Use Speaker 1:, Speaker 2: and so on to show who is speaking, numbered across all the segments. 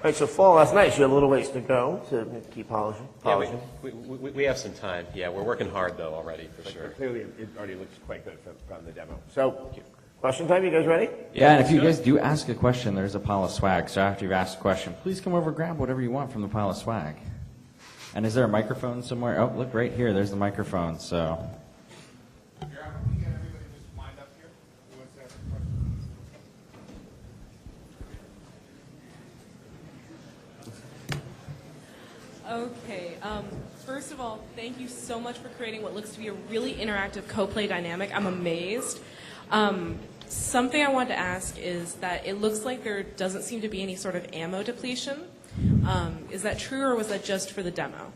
Speaker 1: right, so fall last night, so you have a little ways to go to keep polishing.
Speaker 2: Yeah, we have some time. Yeah, we're working hard, though, already, for sure.
Speaker 1: But clearly, it already looks quite good from the demo. So, question time, you guys ready?
Speaker 3: Yeah, and if you guys do ask a question, there's a pile of swag. So after you've asked a question, please come over and grab whatever you want from the pile of swag. And is there a microphone somewhere? Oh, look, right here. There's the microphone, so...
Speaker 4: Okay, first of all, thank you so much for creating what looks to be a really interactive co-play dynamic. I'm amazed. Something I wanted to ask is that it looks like there doesn't seem to be any sort of ammo depletion. Is that true, or was that just for the demo?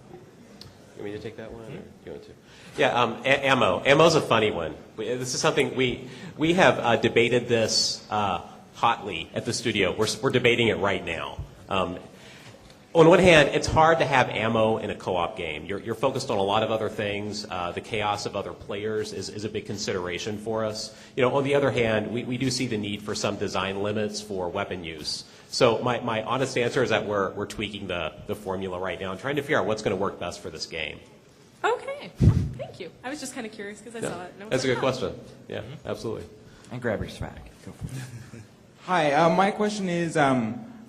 Speaker 2: You want me to take that one? Or do you want to? Yeah, ammo. Ammo's a funny one. This is something we have debated this hotly at the studio. We're debating it right now. On one hand, it's hard to have ammo in a co-op game. You're focused on a lot of other things. The chaos of other players is a big consideration for us. On the other hand, we do see the need for some design limits for weapon use. So my honest answer is that we're tweaking the formula right now and trying to figure out what's going to work best for this game.
Speaker 4: Okay, thank you. I was just kind of curious because I saw it.
Speaker 2: That's a good question. Yeah, absolutely.
Speaker 3: And grab your swag. Go for it.
Speaker 5: Hi, my question is,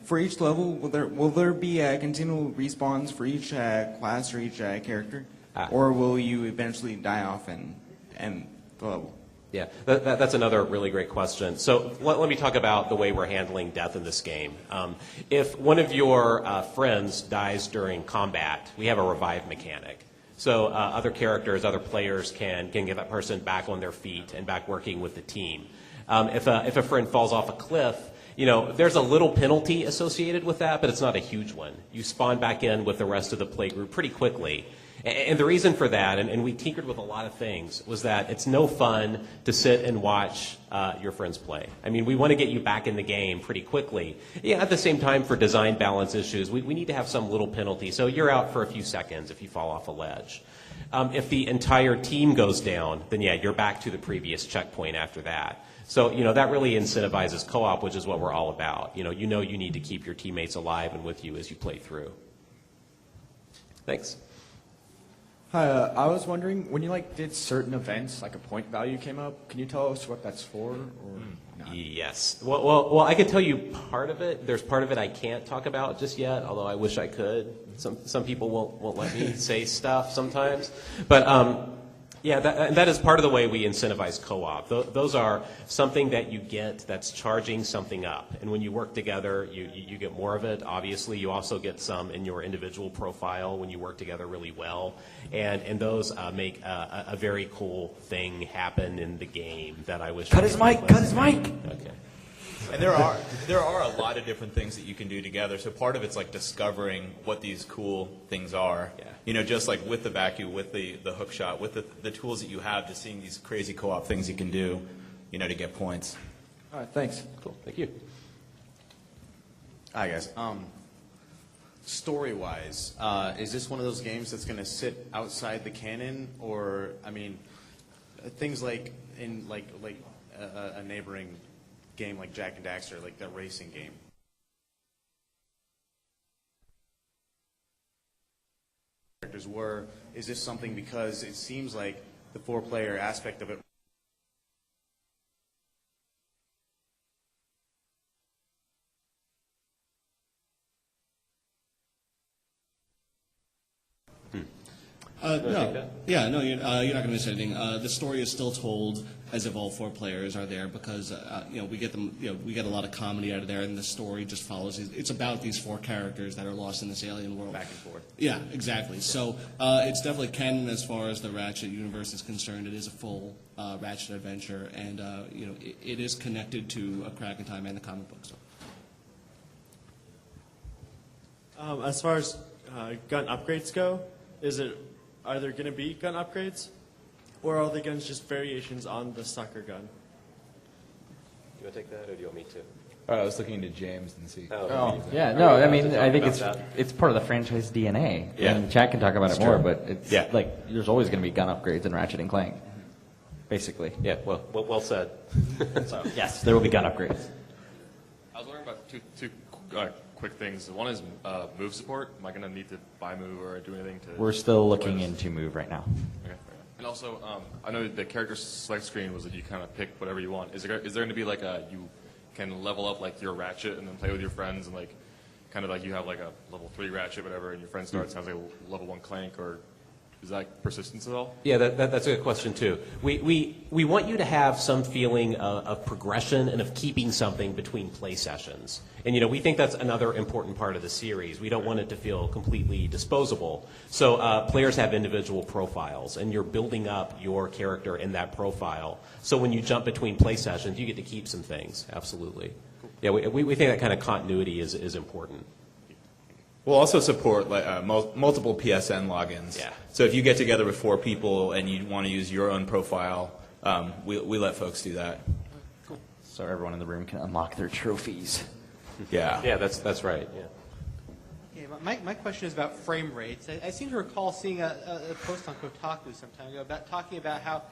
Speaker 5: for each level, will there be continual respawns for each class or each character, or will you eventually die off and end the level?
Speaker 2: Yeah, that's another really great question. So let me talk about the way we're handling death in this game. If one of your friends dies during combat, we have a revive mechanic. So other characters, other players can get that person back on their feet and back working with the team. If a friend falls off a cliff, there's a little penalty associated with that, but it's not a huge one. You spawn back in with the rest of the play group pretty quickly. And the reason for that, and we tinkered with a lot of things, was that it's no fun to sit and watch your friends play. I mean, we want to get you back in the game pretty quickly. Yeah, at the same time, for design balance issues, we need to have some little penalty. So you're out for a few seconds if you fall off a ledge. If the entire team goes down, then yeah, you're back to the previous checkpoint after that. So, that really incentivizes co-op, which is what we're all about. You need to keep your teammates alive and with you as you play through. Thanks.
Speaker 6: Hi, I was wondering, when you did certain events, like a point value came up, can you tell us what that's for, or not?
Speaker 2: Yes. Well, I can tell you part of it. There's part of it I can't talk about just yet, although I wish I could. Some people won't let me say stuff sometimes. But yeah, that is part of the way we incentivize co-op. Those are something that you get that's charging something up. And when you work together, you get more of it. Obviously, you also get some in your individual profile when you work together really well. And those make a very cool thing happen in the game that I wish.
Speaker 3: Cut his mic!
Speaker 2: Okay.
Speaker 7: And there are a lot of different things that you can do together. So part of it's like discovering what these cool things are. Yeah. Just like with the vacuum, with the hook shot, with the tools that you have, just seeing these crazy co-op things you can do, to get points.
Speaker 6: All right, thanks.
Speaker 2: Cool. Thank you.
Speaker 8: Hi guys. Story-wise, is this one of those games that's going to sit outside the canon, or things like in a neighboring game like Jack and Daxter, like that racing game? Characters were. Is this something, because it seems like the 4-player aspect of it
Speaker 9: No. Yeah, no, you're not going to miss anything. The story is still told as if all 4 players are there, because we get them. We get a lot of comedy out of there, and the story just follows. It's about these 4 characters that are lost in this alien world.
Speaker 8: Back and forth.
Speaker 9: Yeah, exactly. So it's definitely canon as far as the Ratchet universe is concerned. It is a full Ratchet adventure, and it is connected to A Crack in Time and the comic book. So.
Speaker 10: As far as gun upgrades go, are there going to be gun upgrades, or are the guns just variations on the sucker gun?
Speaker 2: Do you want to take that, or do you want me to?
Speaker 6: All right, I was looking into James and see.
Speaker 3: Oh, yeah, no, I mean, I think it's part of the franchise DNA.
Speaker 2: Yeah.
Speaker 3: And Chad can talk about it more, but it's
Speaker 2: Yeah.
Speaker 3: like there's always going to be gun upgrades in Ratchet and Clank, basically.
Speaker 2: Yeah, well said.
Speaker 3: So, yes, there will be gun upgrades.
Speaker 11: I was wondering about two quick things. One is move support. Am I going to need to buy move or do anything to?
Speaker 3: We're still looking into Move right now.
Speaker 11: Okay. And also, I know the character select screen was that you kind of pick whatever you want. Is there going to be like you can level up like your Ratchet and then play with your friends and like kind of like you have like a level 3 Ratchet, whatever, and your friend starts has like a level 1 Clank, or is that persistence at all?
Speaker 2: Yeah, that's a good question too. We want you to have some feeling of progression and of keeping something between play sessions. And we think that's another important part of the series. We don't want it to feel completely disposable. So players have individual profiles, and you're building up your character in that profile. So when you jump between play sessions, you get to keep some things. Absolutely. Cool. Yeah, we think that kind of continuity is important.
Speaker 7: We'll also support multiple PSN logins.
Speaker 2: Yeah.
Speaker 7: So if you get together with 4 people and you want to use your own profile, we let folks do that.
Speaker 3: Cool. So everyone in the room can unlock their trophies.
Speaker 7: Yeah.
Speaker 2: Yeah, that's right. Yeah.
Speaker 12: Okay, my question is about frame rates. I seem to recall seeing a post on Kotaku some time ago about talking about how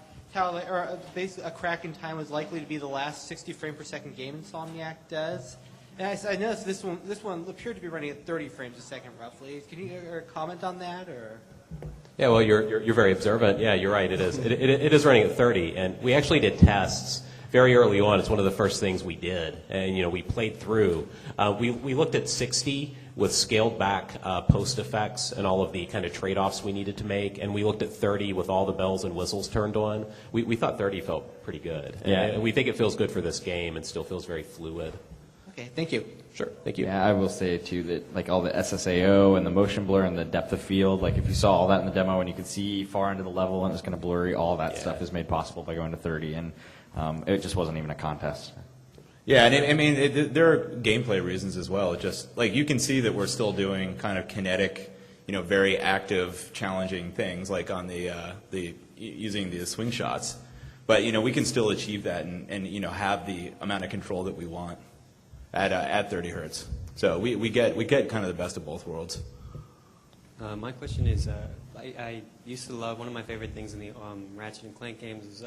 Speaker 12: basically a crack in time was likely to be the last 60 frame per second game Insomniac does. And I noticed this one appeared to be running at 30 frames a second roughly. Can you comment on that, or?
Speaker 2: Yeah, well, you're very observant. Yeah, you're right. It is. It is running at 30, and we actually did tests very early on. It's one of the first things we did, and we played through. We looked at 60 with scaled back post effects and all of the kind of trade-offs we needed to make, and we looked at 30 with all the bells and whistles turned on. We thought 30 felt pretty good, and we think it feels good for this game and still feels very fluid.
Speaker 12: Okay, thank you.
Speaker 2: Sure, thank you.
Speaker 3: Yeah, I will say too that like all the SSAO and the motion blur and the depth of field, like if you saw all that in the demo and you could see far into the level and it was kind of blurry, all that stuff is made possible by going to 30, and it just wasn't even a contest.
Speaker 7: Yeah, and there are gameplay reasons as well. Just like you can see that we're still doing kind of kinetic, very active, challenging things like on the using the swing shots, but we can still achieve that and have the amount of control that we want at 30 hertz. So we get kind of the best of both worlds.
Speaker 13: My question is, I used to love, one of my favorite things in the Ratchet and Clank games is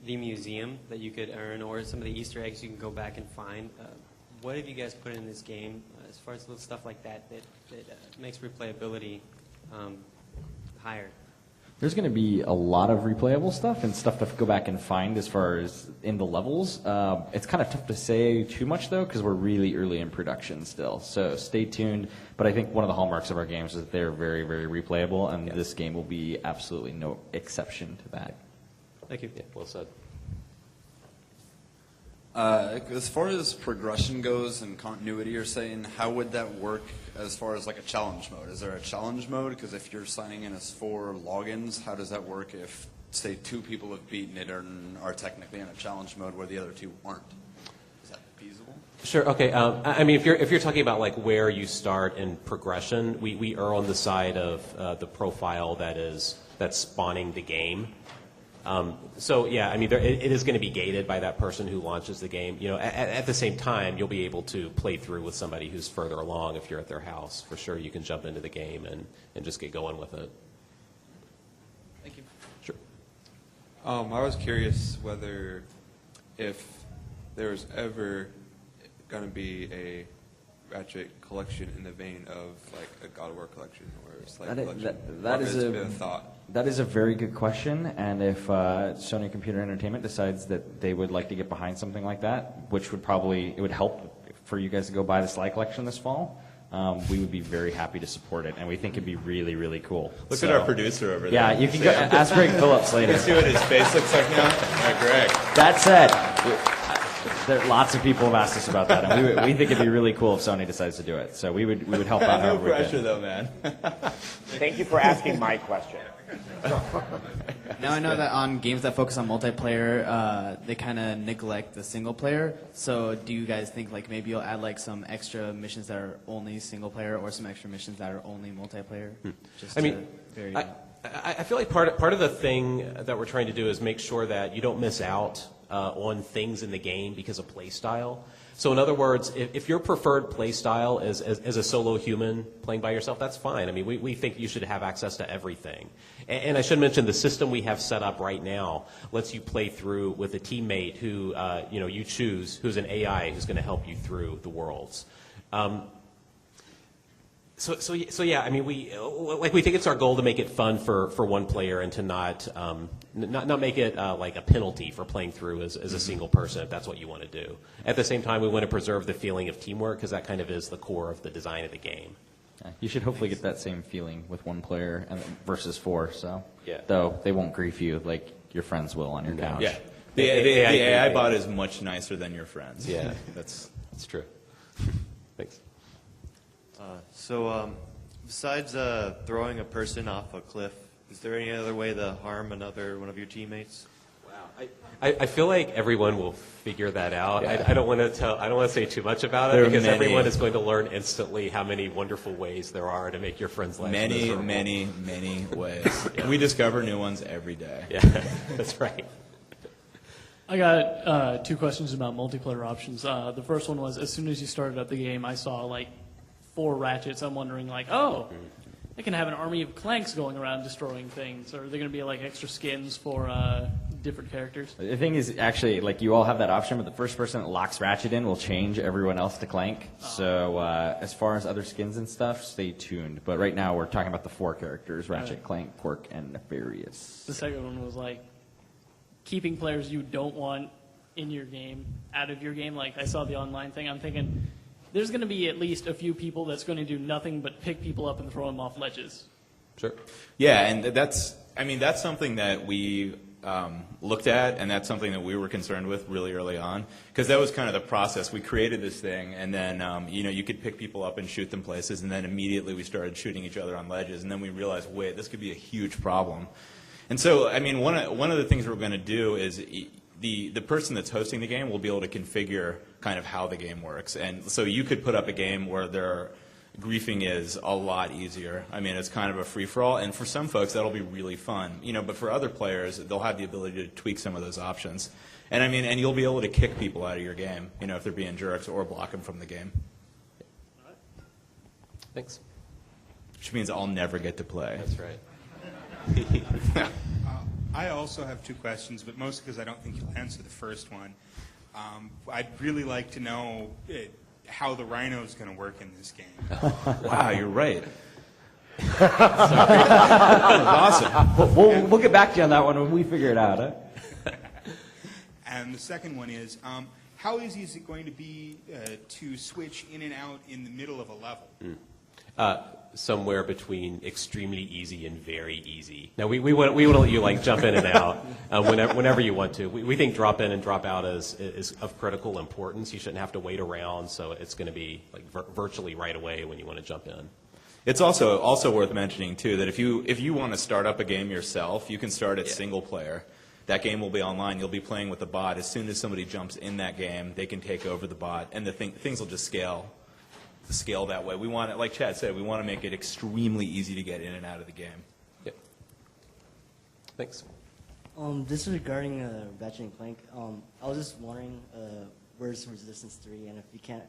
Speaker 13: the museum that you could earn, or some of the Easter eggs you can go back and find. What have you guys put in this game as far as little stuff like that makes replayability higher?
Speaker 3: There's going to be a lot of replayable stuff and stuff to go back and find as far as in the levels. It's kind of tough to say too much, though, because we're really early in production still. So stay tuned. But I think one of the hallmarks of our games is that they're very, very replayable, and this game will be absolutely no exception to that.
Speaker 2: Thank you. Yeah, well said.
Speaker 14: As far as progression goes and continuity, you're saying, how would that work as far as like a challenge mode? Is there a challenge mode? Because if you're signing in as 4 logins, how does that work if, say, 2 people have beaten it and are technically in a challenge mode where the other 2 aren't? Is that feasible?
Speaker 2: Sure. Okay. If you're talking about like where you start in progression, we err on the side of the profile that's spawning the game. It is going to be gated by that person who launches the game. At the same time, you'll be able to play through with somebody who's further along if you're at their house. For sure, you can jump into the game and just get going with it.
Speaker 12: Thank you.
Speaker 2: Sure.
Speaker 15: I was curious if there was ever going to be a Ratchet collection in the vein of like a God of War collection or a Slave collection.
Speaker 3: That is a very good question, and if Sony Computer Entertainment decides that they would like to get behind something like that, which would help for you guys to go buy the Sly collection this fall, we would be very happy to support it, and we think it'd be really, really cool.
Speaker 7: Look at our producer over there.
Speaker 3: Yeah, you can go ask Greg Phillips later.
Speaker 7: You see what his face looks like now? All right, Greg.
Speaker 3: That said, lots of people have asked us about that, and we think it'd be really cool if Sony decides to do it. So we would help out.
Speaker 7: No pressure, though, man.
Speaker 1: Thank you for asking my question.
Speaker 16: Now I know that on games that focus on multiplayer, they kind of neglect the single player. So do you guys think like maybe you'll add like some extra missions that are only single player, or some extra missions that are only multiplayer?
Speaker 2: I feel like part of the thing that we're trying to do is make sure that you don't miss out on things in the game because of play style. So in other words, if your preferred play style is as a solo human playing by yourself, that's fine. We think you should have access to everything. And I should mention the system we have set up right now lets you play through with a teammate who you choose, who's an AI who's going to help you through the worlds. So yeah, I mean, we think it's our goal to make it fun for one player and to not make it like a penalty for playing through as a single person if that's what you want to do. At the same time, we want to preserve the feeling of teamwork because that kind of is the core of the design of the game.
Speaker 3: Yeah, you should hopefully get that same feeling with one player and versus four. So
Speaker 2: yeah.
Speaker 3: Though they won't grief you like your friends will on your couch.
Speaker 7: Yeah, the AI bot is much nicer than your friends.
Speaker 2: Yeah, that's true. Thanks.
Speaker 17: Besides throwing a person off a cliff, is there any other way to harm another one of your teammates?
Speaker 2: Wow, I feel like everyone will figure that out.
Speaker 7: Yeah.
Speaker 2: I don't want to say too much about it because everyone is going to learn instantly how many wonderful ways there are to make your friends' lives miserable.
Speaker 7: Many ways. Yeah. We discover new ones every day.
Speaker 2: Yeah, that's right.
Speaker 18: I got 2 questions about multiplayer options. The first one was, as soon as you started up the game, I saw like 4 Ratchets. I'm wondering, like, they can have an army of Clanks going around destroying things. Or are there going to be like extra skins for different characters?
Speaker 3: The thing is, actually, like you all have that option, but the first person that locks Ratchet in will change everyone else to Clank. So as far as other skins and stuff, stay tuned. But right now, we're talking about the 4 characters: Ratchet, Clank, Quirk, and Nefarious.
Speaker 18: The second one was like keeping players you don't want in your game out of your game. Like I saw the online thing. I'm thinking there's going to be at least a few people that's going to do nothing but pick people up and throw them off ledges.
Speaker 2: Sure.
Speaker 7: Yeah, and that's something that we looked at, and that's something that we were concerned with really early on, because that was kind of the process. We created this thing, and then you could pick people up and shoot them places, and then immediately we started shooting each other on ledges, and then we realized, wait, this could be a huge problem. And so, I mean, one of the things we're going to do is the person that's hosting the game will be able to configure kind of how the game works. And so you could put up a game where griefing is a lot easier. I mean, it's kind of a free-for-all, and for some folks that'll be really fun. But for other players, they'll have the ability to tweak some of those options. And I mean, and you'll be able to kick people out of your game, if they're being jerks, or block them from the game.
Speaker 2: Thanks.
Speaker 7: Which means I'll never get to play.
Speaker 2: That's right.
Speaker 19: I also have 2 questions, but mostly because I don't think you'll answer the first one. I'd really like to know how the Rhino is going to work in this game.
Speaker 7: Wow, you're right.
Speaker 3: That was awesome. We'll get back to you on that one when we figure it out. Huh?
Speaker 19: And the second one is, how easy is it going to be to switch in and out in the middle of a level?
Speaker 2: Somewhere between extremely easy and very easy. Now, we want to let you jump in and out whenever you want to. We think drop in and drop out is of critical importance. You shouldn't have to wait around, so it's going to be virtually right away when you want to jump in.
Speaker 7: It's also worth mentioning too that if you want to start up a game yourself, you can start it single player. That game will be online. You'll be playing with the bot. As soon as somebody jumps in that game, they can take over the bot, and things will just scale that way. We want it, like Chad said, we want to make it extremely easy to get in and out of the game.
Speaker 2: Yep. Thanks.
Speaker 20: This is regarding Ratchet and Clank. I was just wondering, where's Resistance 3, and if you can't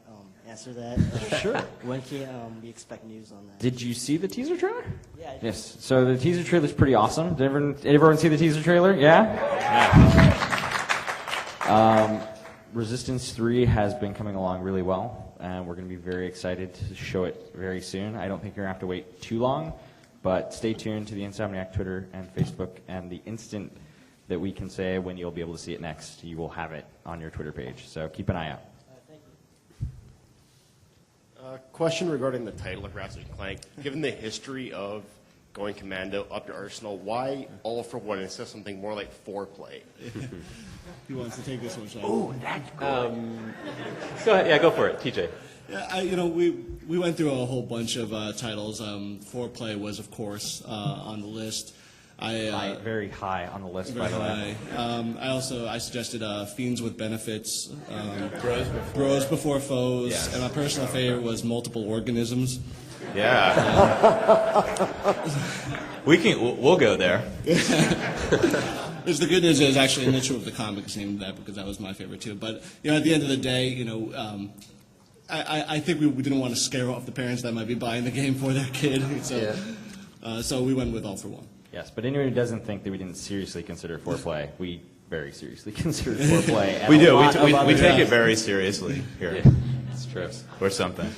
Speaker 20: answer that,
Speaker 3: sure.
Speaker 20: When can we expect news on that?
Speaker 3: Did you see the teaser trailer?
Speaker 20: Yeah.
Speaker 3: Yes. So the teaser trailer is pretty awesome. Did everyone see the teaser trailer? Yeah. Resistance 3 has been coming along really well. And we're going to be very excited to show it very soon. I don't think you're going to have to wait too long, but stay tuned to the Insomniac Twitter and Facebook, and the instant that we can say when you'll be able to see it next, you will have it on your Twitter page. So keep an eye out.
Speaker 20: Thank you.
Speaker 21: Question regarding the title of Ratchet & Clank. Given the history of going commando up to Arsenal, why All for One instead of something more like foreplay?
Speaker 9: Who wants to take this one, Sean?
Speaker 2: Oh, that's good. Go ahead. Yeah, go for it, TJ.
Speaker 9: Yeah, we went through a whole bunch of titles. Foreplay was, of course, on the list.
Speaker 3: Very high on the list, by the way.
Speaker 9: I suggested Fiends with Benefits, Bros Before Foes,
Speaker 7: Yes.
Speaker 9: and my personal favorite was Multiple Organisms.
Speaker 7: Yeah. We'll go there.
Speaker 9: The good news is actually an issue of the comic is named that because that was my favorite too. But at the end of the day, I think we didn't want to scare off the parents that might be buying the game for their kid. So we went with All for One.
Speaker 3: Yes, but anyone who doesn't think that we didn't seriously consider foreplay, we very seriously consider foreplay.
Speaker 7: We do. We take it very seriously here.
Speaker 2: Yeah, it's true.
Speaker 7: Or something.